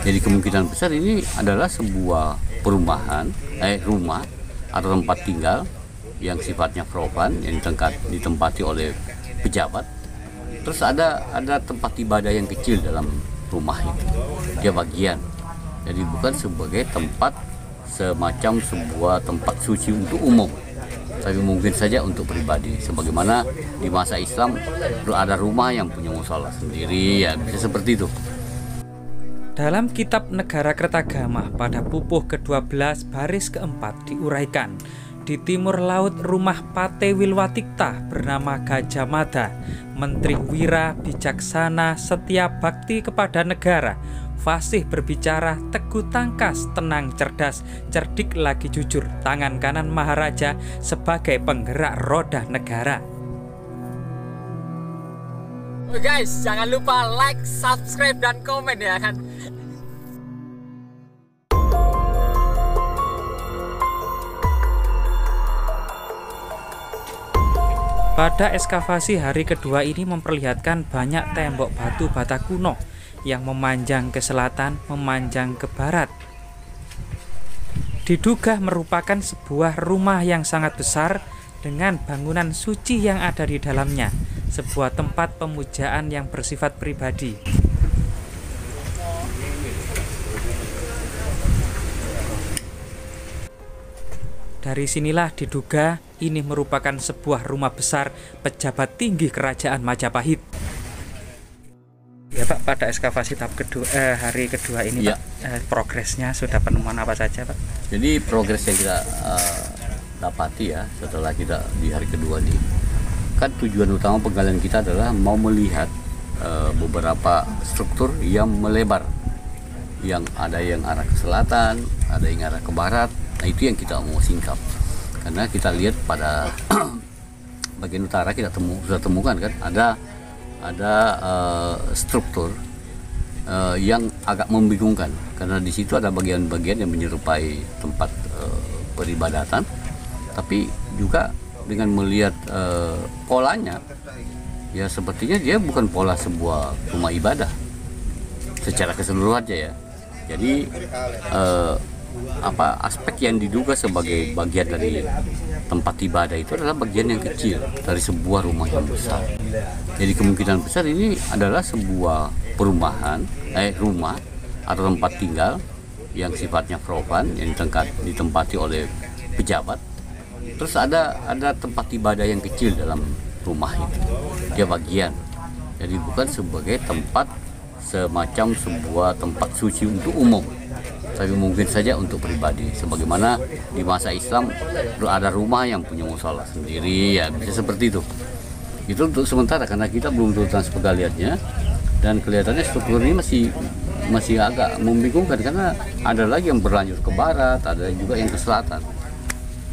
Jadi kemungkinan besar ini adalah sebuah perumahan, rumah atau tempat tinggal yang sifatnya profan, yang ditempati oleh pejabat. Terus ada tempat ibadah yang kecil dalam rumah itu, dia bagian. Jadi bukan sebagai tempat semacam sebuah tempat suci untuk umum, tapi mungkin saja untuk pribadi. Sebagaimana di masa Islam ada rumah yang punya mushola sendiri, ya bisa seperti itu. Dalam kitab Negara Kertagama pada pupuh ke-12 baris ke-4 diuraikan, di timur laut rumah Pate Wilwatikta bernama Gajah Mada, menteri wira, bijaksana, setia bakti kepada negara, fasih berbicara, teguh tangkas, tenang cerdas, cerdik lagi jujur, tangan kanan Maharaja sebagai penggerak roda negara. Guys, jangan lupa like, subscribe, dan komen ya kan. Pada ekskavasi hari kedua ini memperlihatkan banyak tembok batu bata kuno yang memanjang ke selatan, memanjang ke barat. Diduga merupakan sebuah rumah yang sangat besar dengan bangunan suci yang ada di dalamnya, sebuah tempat pemujaan yang bersifat pribadi. Dari sinilah diduga ini merupakan sebuah rumah besar pejabat tinggi kerajaan Majapahit. Ya Pak, pada ekskavasi tahap kedua, hari kedua ini ya. Pak, progresnya sudah penemuan apa saja Pak? Jadi progres yang kita dapati ya setelah kita di hari kedua ini, kan tujuan utama penggalian kita adalah mau melihat beberapa struktur yang melebar, yang ada yang arah ke selatan, ada yang arah ke barat. Nah itu yang kita mau singkap, karena kita lihat pada bagian utara kita sudah temukan kan ada struktur yang agak membingungkan, karena di situ ada bagian-bagian yang menyerupai tempat peribadatan, tapi juga dengan melihat polanya, ya sepertinya dia bukan pola sebuah rumah ibadah secara keseluruhannya ya. Jadi aspek yang diduga sebagai bagian dari tempat ibadah itu adalah bagian yang kecil dari sebuah rumah yang besar. Jadi kemungkinan besar ini adalah sebuah perumahan, rumah atau tempat tinggal yang sifatnya profan, yang ditempati oleh pejabat. Terus ada tempat ibadah yang kecil dalam rumah itu, dia bagian. Jadi bukan sebagai tempat semacam sebuah tempat suci untuk umum, tapi mungkin saja untuk pribadi. Sebagaimana di masa Islam ada rumah yang punya mushola sendiri, ya bisa seperti itu. Itu untuk sementara, karena kita belum tuntas penggaliannya, dan kelihatannya struktur ini masih agak membingungkan, karena ada lagi yang berlanjut ke barat, ada juga yang ke selatan.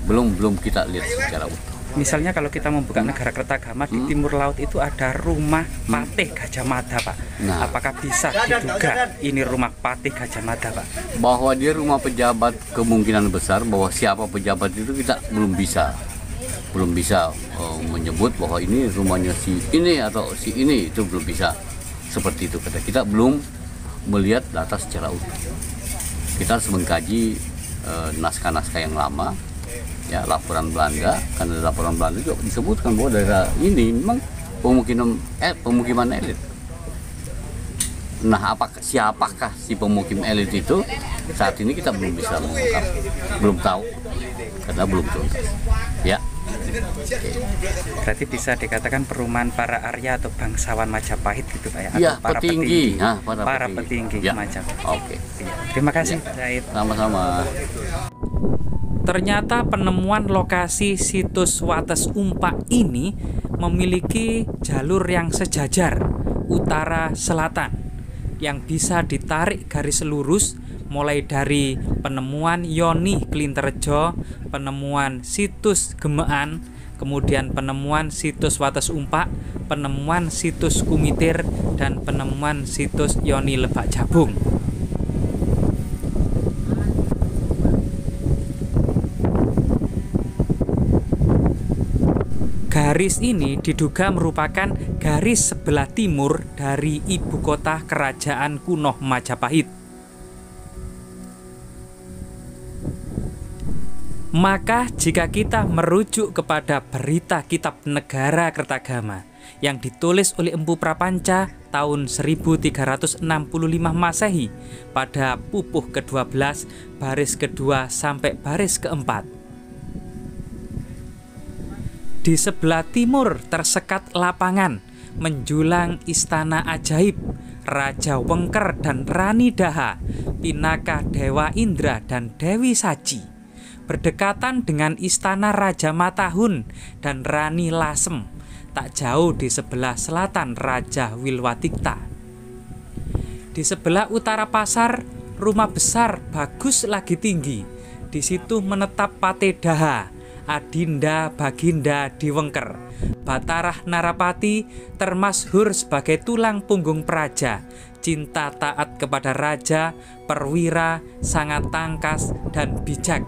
Belum kita lihat secara utuh. Misalnya kalau kita membuka Negara Kertagama, di timur laut itu ada rumah Patih Gajah Mada Pak. Nah, apakah bisa diduga ini rumah Patih Gajah Mada Pak? Bahwa dia rumah pejabat, kemungkinan besar. Bahwa siapa pejabat itu kita belum bisa menyebut bahwa ini rumahnya si ini atau si ini, itu belum bisa seperti itu. Kita belum melihat data secara utuh. Kita harus mengkaji naskah-naskah yang lama, ya, laporan Belanda. Karena laporan Belanda juga disebutkan bahwa daerah ini memang pemukiman elit. Nah, siapakah si pemukim elit itu? Saat ini kita belum bisa mengungkap, belum tahu, karena belum tuntas. Ya. Berarti bisa dikatakan perumahan para Arya atau bangsawan Majapahit gitu Pak ya? Ya, para petinggi. Para petinggi ya. Majapahit. Oke. Ya. Terima kasih ya. Said. Sama-sama. Ternyata penemuan lokasi situs Wates Umpak ini memiliki jalur yang sejajar utara-selatan yang bisa ditarik garis lurus, mulai dari penemuan Yoni Klinterjo, penemuan situs Gemean, kemudian penemuan situs Wates Umpak, penemuan situs Kumitir, dan penemuan situs Yoni Lebak Jabung. Garis ini diduga merupakan garis sebelah timur dari ibu kota kerajaan kuno Majapahit. Maka jika kita merujuk kepada berita Kitab Negara Kertagama yang ditulis oleh Empu Prapanca tahun 1365 Masehi pada pupuh ke-12 baris kedua sampai baris keempat. Di sebelah timur tersekat lapangan menjulang istana ajaib Raja Wengker dan Rani Daha, Pinaka Dewa Indra dan Dewi Saji. Berdekatan dengan istana Raja Matahun dan Rani Lasem, tak jauh di sebelah selatan Raja Wilwatikta. Di sebelah utara pasar, rumah besar bagus lagi tinggi. Di situ menetap Pate Daha, Adinda Baginda di Wengker. Batarah Narapati termasyhur sebagai tulang punggung praja, cinta taat kepada raja, perwira, sangat tangkas dan bijak.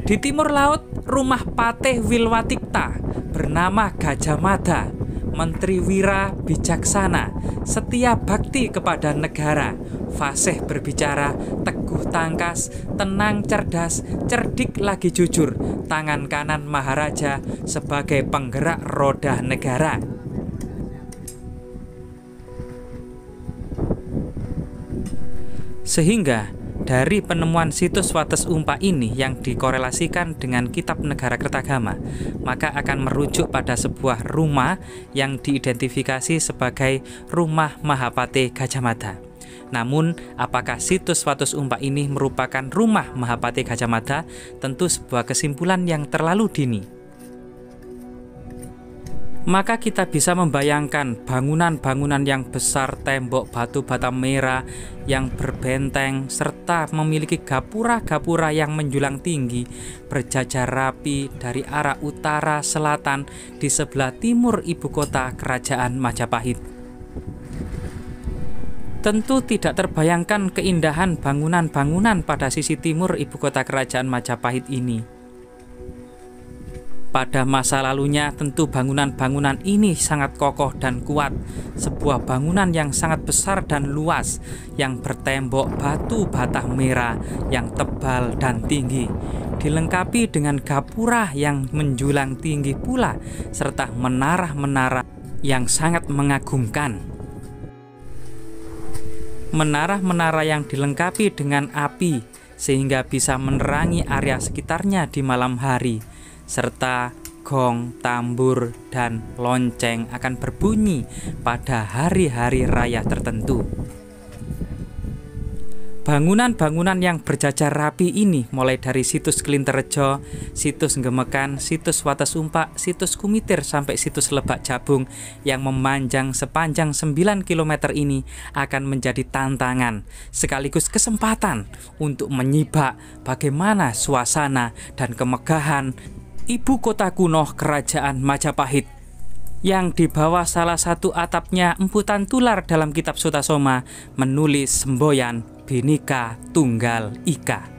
Di timur laut, rumah Patih Wilwatikta bernama Gajah Mada, menteri wira bijaksana, setia bakti kepada negara, fasih berbicara, teguh tangkas, tenang cerdas, cerdik lagi jujur, tangan kanan Maharaja sebagai penggerak roda negara. Sehingga dari penemuan situs Wates Umpa ini yang dikorelasikan dengan Kitab Negara Kertagama, maka akan merujuk pada sebuah rumah yang diidentifikasi sebagai Rumah Mahapate Gajah Mada. Namun, apakah situs Wates Umpa ini merupakan rumah Mahapate Gajah Mada? Tentu sebuah kesimpulan yang terlalu dini. Maka kita bisa membayangkan bangunan-bangunan yang besar, tembok batu bata merah yang berbenteng, serta memiliki gapura-gapura yang menjulang tinggi, berjajar rapi dari arah utara selatan di sebelah timur ibu kota Kerajaan Majapahit. Tentu tidak terbayangkan keindahan bangunan-bangunan pada sisi timur ibu kota Kerajaan Majapahit ini. Pada masa lalunya tentu bangunan-bangunan ini sangat kokoh dan kuat. Sebuah bangunan yang sangat besar dan luas, yang bertembok batu bata merah yang tebal dan tinggi, dilengkapi dengan gapura yang menjulang tinggi pula, serta menara-menara yang sangat mengagumkan. Menara-menara yang dilengkapi dengan api sehingga bisa menerangi area sekitarnya di malam hari, serta gong, tambur, dan lonceng akan berbunyi pada hari-hari raya tertentu. Bangunan-bangunan yang berjajar rapi ini mulai dari situs Klinterejo, situs Gemekan, situs Wates Umpa, situs Kumitir sampai situs Lebak Jabung yang memanjang sepanjang 9 km ini akan menjadi tantangan sekaligus kesempatan untuk menyibak bagaimana suasana dan kemegahan ibu kota kuno Kerajaan Majapahit, yang di bawah salah satu atapnya Empu Tantular dalam kitab Sutasoma menulis semboyan Bhinneka Tunggal Ika.